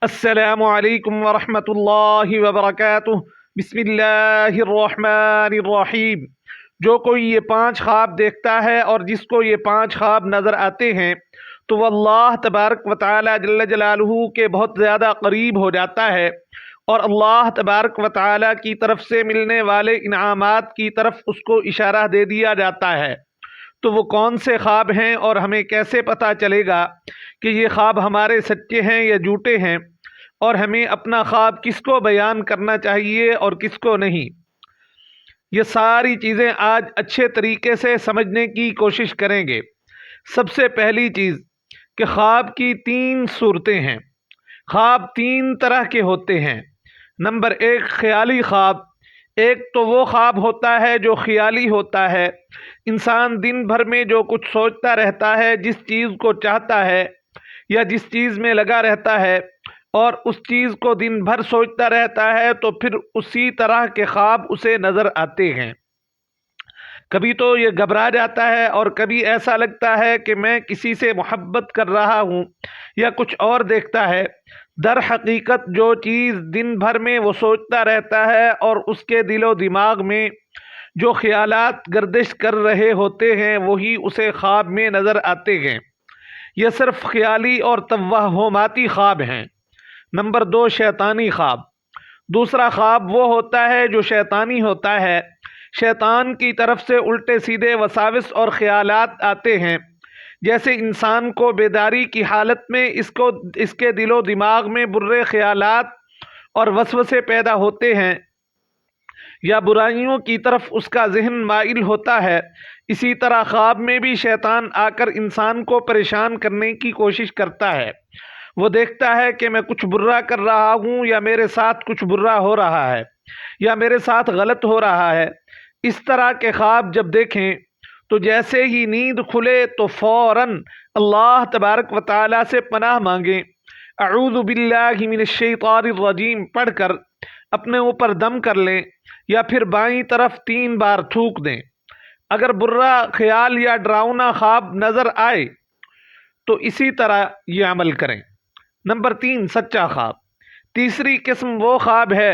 السلام علیکم ورحمۃ اللہ وبرکاتہ۔ بسم اللہ الرحمن الرحیم۔ جو کوئی یہ 5 خواب دیکھتا ہے اور جس کو یہ 5 خواب نظر آتے ہیں تو وہ اللہ تبارک و تعالی جل جلالہ کے بہت زیادہ قریب ہو جاتا ہے، اور اللہ تبارک و تعالی کی طرف سے ملنے والے انعامات کی طرف اس کو اشارہ دے دیا جاتا ہے۔ تو وہ کون سے خواب ہیں اور ہمیں کیسے پتہ چلے گا کہ یہ خواب ہمارے سچے ہیں یا جھوٹے ہیں، اور ہمیں اپنا خواب کس کو بیان کرنا چاہیے اور کس کو نہیں؟ یہ ساری چیزیں آج اچھے طریقے سے سمجھنے کی کوشش کریں گے۔ سب سے پہلی چیز کہ خواب کی 3 صورتیں ہیں۔ خواب 3 طرح کے ہوتے ہیں۔ نمبر 1 خیالی خواب۔ ایک تو وہ خواب ہوتا ہے جو خیالی ہوتا ہے، انسان دن بھر میں جو کچھ سوچتا رہتا ہے، جس چیز کو چاہتا ہے یا جس چیز میں لگا رہتا ہے اور اس چیز کو دن بھر سوچتا رہتا ہے، تو پھر اسی طرح کے خواب اسے نظر آتے ہیں۔ کبھی تو یہ گھبرا جاتا ہے اور کبھی ایسا لگتا ہے کہ میں کسی سے محبت کر رہا ہوں یا کچھ اور دیکھتا ہے۔ در حقیقت جو چیز دن بھر میں وہ سوچتا رہتا ہے اور اس کے دل و دماغ میں جو خیالات گردش کر رہے ہوتے ہیں وہی اسے خواب میں نظر آتے ہیں۔ یہ صرف خیالی اور توہماتی خواب ہیں۔ نمبر 2 شیطانی خواب۔ دوسرا خواب وہ ہوتا ہے جو شیطانی ہوتا ہے۔ شیطان کی طرف سے الٹے سیدھے وساوس اور خیالات آتے ہیں، جیسے انسان کو بیداری کی حالت میں اس کے دل و دماغ میں برے خیالات اور وسوسے پیدا ہوتے ہیں یا برائیوں کی طرف اس کا ذہن مائل ہوتا ہے۔ اسی طرح خواب میں بھی شیطان آ کر انسان کو پریشان کرنے کی کوشش کرتا ہے۔ وہ دیکھتا ہے کہ میں کچھ برا کر رہا ہوں یا میرے ساتھ کچھ برا ہو رہا ہے یا میرے ساتھ غلط ہو رہا ہے۔ اس طرح کے خواب جب دیکھیں تو جیسے ہی نیند کھلے تو فوراً اللہ تبارک و تعالی سے پناہ مانگیں، اعوذ باللہ من الشیطان الرجیم پڑھ کر اپنے اوپر دم کر لیں یا پھر بائیں طرف 3 بار تھوک دیں۔ اگر برا خیال یا ڈراؤنا خواب نظر آئے تو اسی طرح یہ عمل کریں۔ نمبر 3 سچا خواب۔ تیسری قسم وہ خواب ہے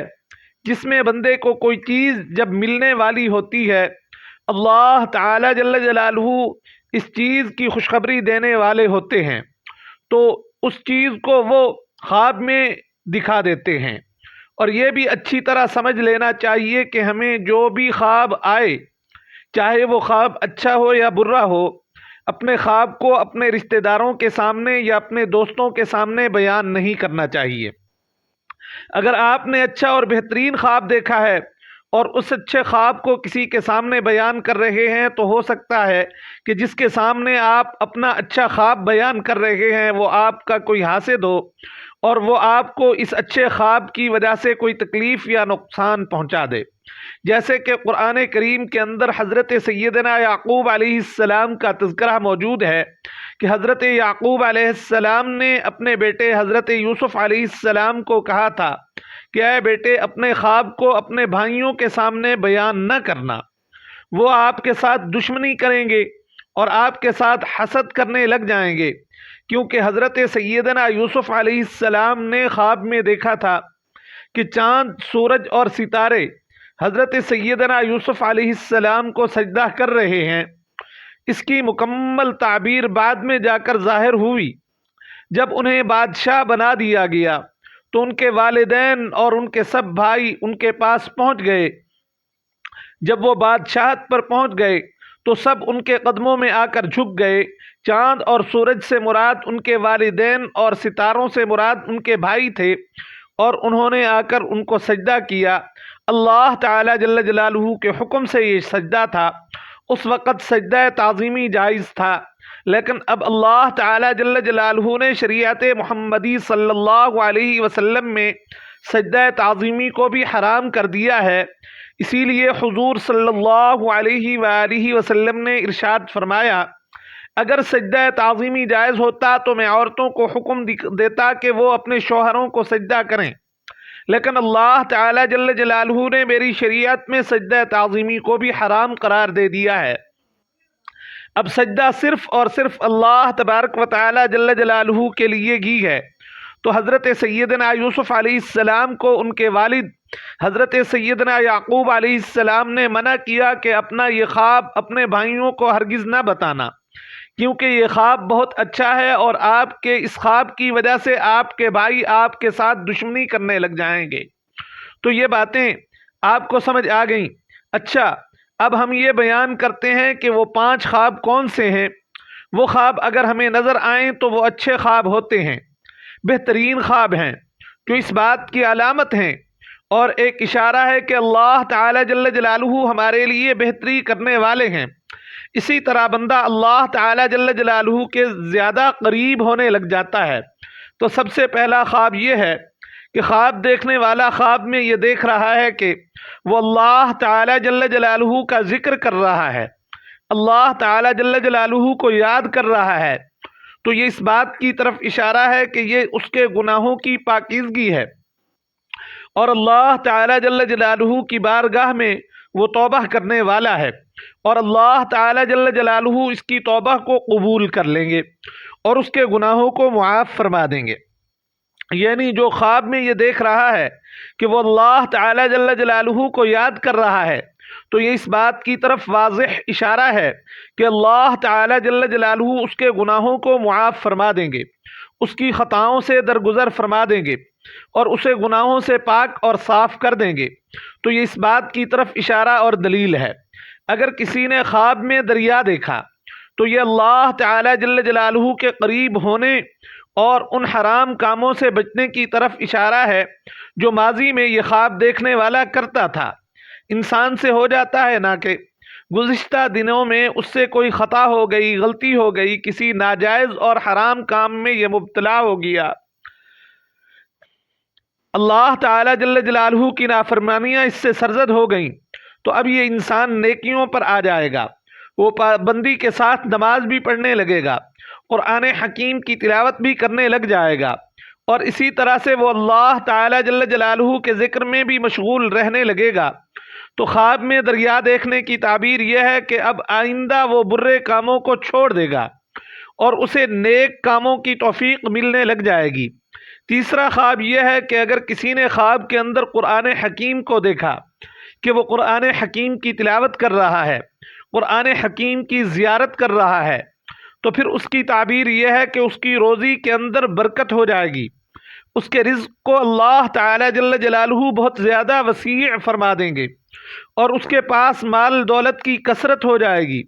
جس میں بندے کو کوئی چیز جب ملنے والی ہوتی ہے، اللہ تعالی جل جلالہ اس چیز کی خوشخبری دینے والے ہوتے ہیں، تو اس چیز کو وہ خواب میں دکھا دیتے ہیں۔ اور یہ بھی اچھی طرح سمجھ لینا چاہیے کہ ہمیں جو بھی خواب آئے، چاہے وہ خواب اچھا ہو یا برا ہو، اپنے خواب کو اپنے رشتہ داروں کے سامنے یا اپنے دوستوں کے سامنے بیان نہیں کرنا چاہیے۔ اگر آپ نے اچھا اور بہترین خواب دیکھا ہے اور اس اچھے خواب کو کسی کے سامنے بیان کر رہے ہیں تو ہو سکتا ہے کہ جس کے سامنے آپ اپنا اچھا خواب بیان کر رہے ہیں وہ آپ کا کوئی حاسد ہو اور وہ آپ کو اس اچھے خواب کی وجہ سے کوئی تکلیف یا نقصان پہنچا دے۔ جیسے کہ قرآن کریم کے اندر حضرت سیدنا یعقوب علیہ السلام کا تذکرہ موجود ہے کہ حضرت یعقوب علیہ السلام نے اپنے بیٹے حضرت یوسف علیہ السلام کو کہا تھا کہ اے بیٹے اپنے خواب کو اپنے بھائیوں کے سامنے بیان نہ کرنا، وہ آپ کے ساتھ دشمنی کریں گے اور آپ کے ساتھ حسد کرنے لگ جائیں گے، کیونکہ حضرت سیدنا یوسف علیہ السلام نے خواب میں دیکھا تھا کہ چاند، سورج اور ستارے حضرت سیدنا یوسف علیہ السلام کو سجدہ کر رہے ہیں۔ اس کی مکمل تعبیر بعد میں جا کر ظاہر ہوئی جب انہیں بادشاہ بنا دیا گیا تو ان کے والدین اور ان کے سب بھائی ان کے پاس پہنچ گئے۔ جب وہ بادشاہت پر پہنچ گئے تو سب ان کے قدموں میں آ کر جھک گئے۔ چاند اور سورج سے مراد ان کے والدین اور ستاروں سے مراد ان کے بھائی تھے، اور انہوں نے آ کر ان کو سجدہ کیا۔ اللہ تعالی جل جلالہ کے حکم سے یہ سجدہ تھا۔ اس وقت سجدہ تعظیمی جائز تھا، لیکن اب اللہ تعالی جل جلالہ نے شریعت محمدی صلی اللہ علیہ وسلم میں سجدہ تعظیمی کو بھی حرام کر دیا ہے۔ اسی لیے حضور صلی اللہ علیہ وآلہ وسلم نے ارشاد فرمایا، اگر سجدہ تعظیمی جائز ہوتا تو میں عورتوں کو حکم دیتا کہ وہ اپنے شوہروں کو سجدہ کریں، لیکن اللہ تعالی جل جلالہ نے میری شریعت میں سجدہ تعظیمی کو بھی حرام قرار دے دیا ہے۔ اب سجدہ صرف اور صرف اللہ تبارک و تعالی جل جلالہ کے لیے ہی ہے، تو حضرت سیدنا یوسف علیہ السلام کو ان کے والد حضرت سیدنا یعقوب علیہ السلام نے منع کیا کہ اپنا یہ خواب اپنے بھائیوں کو ہرگز نہ بتانا، کیونکہ یہ خواب بہت اچھا ہے اور آپ کے اس خواب کی وجہ سے آپ کے بھائی آپ کے ساتھ دشمنی کرنے لگ جائیں گے۔ تو یہ باتیں آپ کو سمجھ آ گئیں۔ اچھا، اب ہم یہ بیان کرتے ہیں کہ وہ 5 خواب کون سے ہیں۔ وہ خواب اگر ہمیں نظر آئیں تو وہ اچھے خواب ہوتے ہیں، بہترین خواب ہیں، جو اس بات کی علامت ہیں اور ایک اشارہ ہے کہ اللہ تعالی جل جلالہ ہمارے لیے بہتری کرنے والے ہیں۔ اسی طرح بندہ اللہ تعالی جل جلالہ کے زیادہ قریب ہونے لگ جاتا ہے۔ تو سب سے پہلا خواب یہ ہے کہ خواب دیکھنے والا خواب میں یہ دیکھ رہا ہے کہ وہ اللہ تعالی جل جلالہ کا ذکر کر رہا ہے، اللہ تعالی جل جلالہ کو یاد کر رہا ہے، تو یہ اس بات کی طرف اشارہ ہے کہ یہ اس کے گناہوں کی پاکیزگی ہے اور اللہ تعالی جل جلالہ کی بارگاہ میں وہ توبہ کرنے والا ہے، اور اللہ تعالی جل جلالہ اس کی توبہ کو قبول کر لیں گے اور اس کے گناہوں کو معاف فرما دیں گے۔ یعنی جو خواب میں یہ دیکھ رہا ہے کہ وہ اللہ تعالی جل جلالہ کو یاد کر رہا ہے، تو یہ اس بات کی طرف واضح اشارہ ہے کہ اللہ تعالی جل جلالہ اس کے گناہوں کو معاف فرما دیں گے، اس کی خطاؤں سے درگزر فرما دیں گے اور اسے گناہوں سے پاک اور صاف کر دیں گے۔ تو یہ اس بات کی طرف اشارہ اور دلیل ہے۔ اگر کسی نے خواب میں دریا دیکھا تو یہ اللہ تعالی جل جلالہ کے قریب ہونے اور ان حرام کاموں سے بچنے کی طرف اشارہ ہے جو ماضی میں یہ خواب دیکھنے والا کرتا تھا۔ انسان سے ہو جاتا ہے نا کہ گزشتہ دنوں میں اس سے کوئی خطا ہو گئی، غلطی ہو گئی، کسی ناجائز اور حرام کام میں یہ مبتلا ہو گیا، اللہ تعالی جل جلالہ کی نافرمانیاں اس سے سرزد ہو گئیں، تو اب یہ انسان نیکیوں پر آ جائے گا، وہ پابندی کے ساتھ نماز بھی پڑھنے لگے گا، قرآن حکیم کی تلاوت بھی کرنے لگ جائے گا، اور اسی طرح سے وہ اللہ تعالی جل جلالہ کے ذکر میں بھی مشغول رہنے لگے گا۔ تو خواب میں دریا دیکھنے کی تعبیر یہ ہے کہ اب آئندہ وہ برے کاموں کو چھوڑ دے گا اور اسے نیک کاموں کی توفیق ملنے لگ جائے گی۔ تیسرا خواب یہ ہے کہ اگر کسی نے خواب کے اندر قرآن حکیم کو دیکھا کہ وہ قرآن حکیم کی تلاوت کر رہا ہے، قرآن حکیم کی زیارت کر رہا ہے، تو پھر اس کی تعبیر یہ ہے کہ اس کی روزی کے اندر برکت ہو جائے گی، اس کے رزق کو اللہ تعالی جل جلالہ بہت زیادہ وسیع فرما دیں گے اور اس کے پاس مال دولت کی کثرت ہو جائے گی،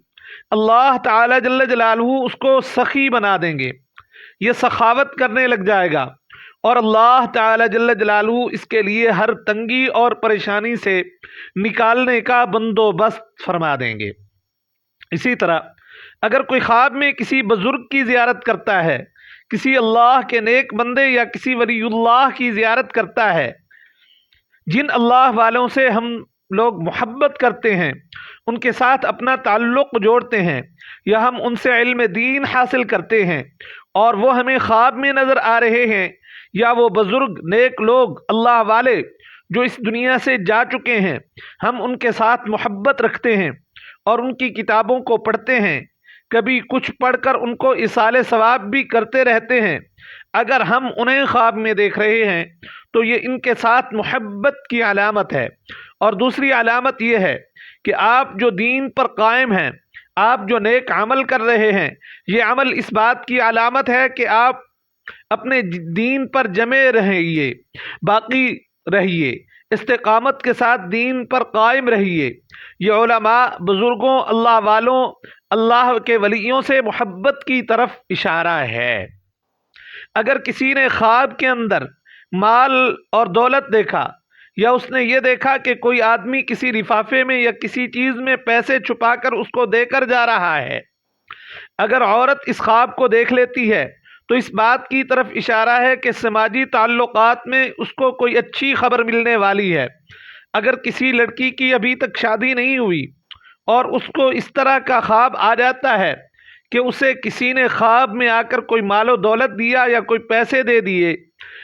اللہ تعالی جل جلالہ اس کو سخی بنا دیں گے، یہ سخاوت کرنے لگ جائے گا اور اللہ تعالی جل جلالہ اس کے لیے ہر تنگی اور پریشانی سے نکالنے کا بندوبست فرما دیں گے۔ اسی طرح اگر کوئی خواب میں کسی بزرگ کی زیارت کرتا ہے، کسی اللہ کے نیک بندے یا کسی ولی اللہ کی زیارت کرتا ہے، جن اللہ والوں سے ہم لوگ محبت کرتے ہیں، ان کے ساتھ اپنا تعلق جوڑتے ہیں، یا ہم ان سے علم دین حاصل کرتے ہیں اور وہ ہمیں خواب میں نظر آ رہے ہیں، یا وہ بزرگ نیک لوگ اللہ والے جو اس دنیا سے جا چکے ہیں، ہم ان کے ساتھ محبت رکھتے ہیں اور ان کی کتابوں کو پڑھتے ہیں، کبھی کچھ پڑھ کر ان کو ایصال ثواب بھی کرتے رہتے ہیں، اگر ہم انہیں خواب میں دیکھ رہے ہیں تو یہ ان کے ساتھ محبت کی علامت ہے۔ اور دوسری علامت یہ ہے کہ آپ جو دین پر قائم ہیں، آپ جو نیک عمل کر رہے ہیں، یہ عمل اس بات کی علامت ہے کہ آپ اپنے دین پر جمے رہیے، باقی رہیے، استقامت کے ساتھ دین پر قائم رہیے۔ یہ علماء، بزرگوں، اللہ والوں، اللہ کے ولیوں سے محبت کی طرف اشارہ ہے۔ اگر کسی نے خواب کے اندر مال اور دولت دیکھا، یا اس نے یہ دیکھا کہ کوئی آدمی کسی لفافے میں یا کسی چیز میں پیسے چھپا کر اس کو دے کر جا رہا ہے، اگر عورت اس خواب کو دیکھ لیتی ہے تو اس بات کی طرف اشارہ ہے کہ سماجی تعلقات میں اس کو کوئی اچھی خبر ملنے والی ہے۔ اگر کسی لڑکی کی ابھی تک شادی نہیں ہوئی اور اس کو اس طرح کا خواب آ جاتا ہے کہ اسے کسی نے خواب میں آ کر کوئی مال و دولت دیا، یا کوئی پیسے دے دیے،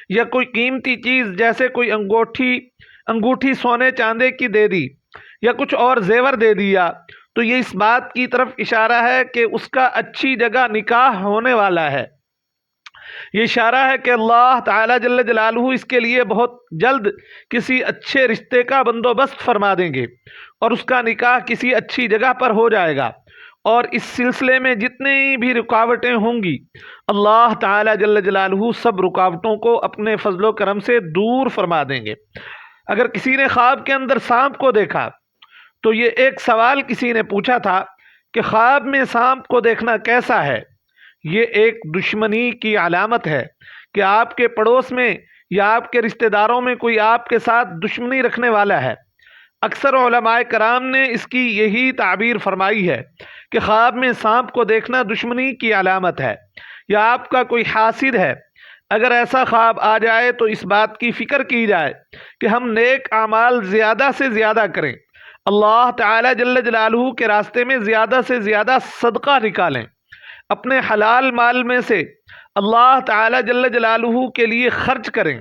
یا کوئی قیمتی چیز جیسے کوئی انگوٹھی سونے چاندے کی دے دی، یا کچھ اور زیور دے دیا، تو یہ اس بات کی طرف اشارہ ہے کہ اس کا اچھی جگہ نکاح ہونے والا ہے۔ یہ اشارہ ہے کہ اللہ تعالیٰ جل جلالہ اس کے لیے بہت جلد کسی اچھے رشتے کا بندوبست فرما دیں گے اور اس کا نکاح کسی اچھی جگہ پر ہو جائے گا، اور اس سلسلے میں جتنی بھی رکاوٹیں ہوں گی اللہ تعالیٰ جل جلالہ سب رکاوٹوں کو اپنے فضل و کرم سے دور فرما دیں گے۔ اگر کسی نے خواب کے اندر سانپ کو دیکھا تو یہ ایک سوال کسی نے پوچھا تھا کہ خواب میں سانپ کو دیکھنا کیسا ہے؟ یہ ایک دشمنی کی علامت ہے کہ آپ کے پڑوس میں یا آپ کے رشتہ داروں میں کوئی آپ کے ساتھ دشمنی رکھنے والا ہے۔ اکثر علماء کرام نے اس کی یہی تعبیر فرمائی ہے کہ خواب میں سانپ کو دیکھنا دشمنی کی علامت ہے یا آپ کا کوئی حاسد ہے۔ اگر ایسا خواب آ جائے تو اس بات کی فکر کی جائے کہ ہم نیک اعمال زیادہ سے زیادہ کریں، اللہ تعالیٰ جل جلالہ کے راستے میں زیادہ سے زیادہ صدقہ نکالیں، اپنے حلال مال میں سے اللہ تعالیٰ جل جلالہ کے لیے خرچ کریں،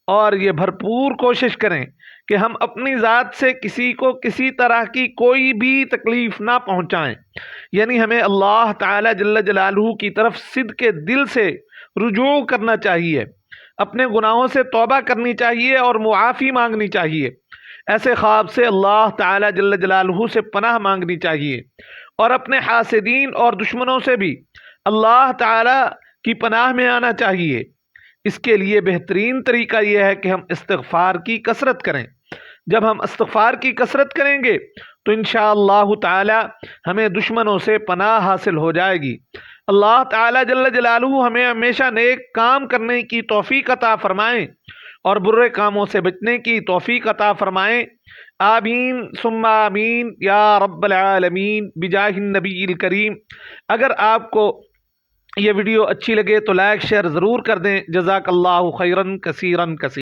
اور یہ بھرپور کوشش کریں کہ ہم اپنی ذات سے کسی کو کسی طرح کی کوئی بھی تکلیف نہ پہنچائیں، یعنی ہمیں اللہ تعالیٰ جل جلالہ کی طرف صدق دل سے رجوع کرنا چاہیے، اپنے گناہوں سے توبہ کرنی چاہیے اور معافی مانگنی چاہیے۔ ایسے خواب سے اللہ تعالیٰ جل جلالہ سے پناہ مانگنی چاہیے، اور اپنے حاسدین اور دشمنوں سے بھی اللہ تعالیٰ کی پناہ میں آنا چاہیے۔ اس کے لیے بہترین طریقہ یہ ہے کہ ہم استغفار کی کثرت کریں۔ جب ہم استغفار کی کثرت کریں گے تو انشاءاللہ تعالی ہمیں دشمنوں سے پناہ حاصل ہو جائے گی۔ اللہ تعالی جل جلالہ ہمیں ہمیشہ نیک کام کرنے کی توفیق عطا فرمائیں اور برے کاموں سے بچنے کی توفیق عطا فرمائیں۔ آمین ثم آمین یا رب العالمین بجاہ النبی الکریم۔ اگر آپ کو یہ ویڈیو اچھی لگے تو لائک شیئر ضرور کر دیں۔ جزاک اللہ خیرن کثیرن کثیر۔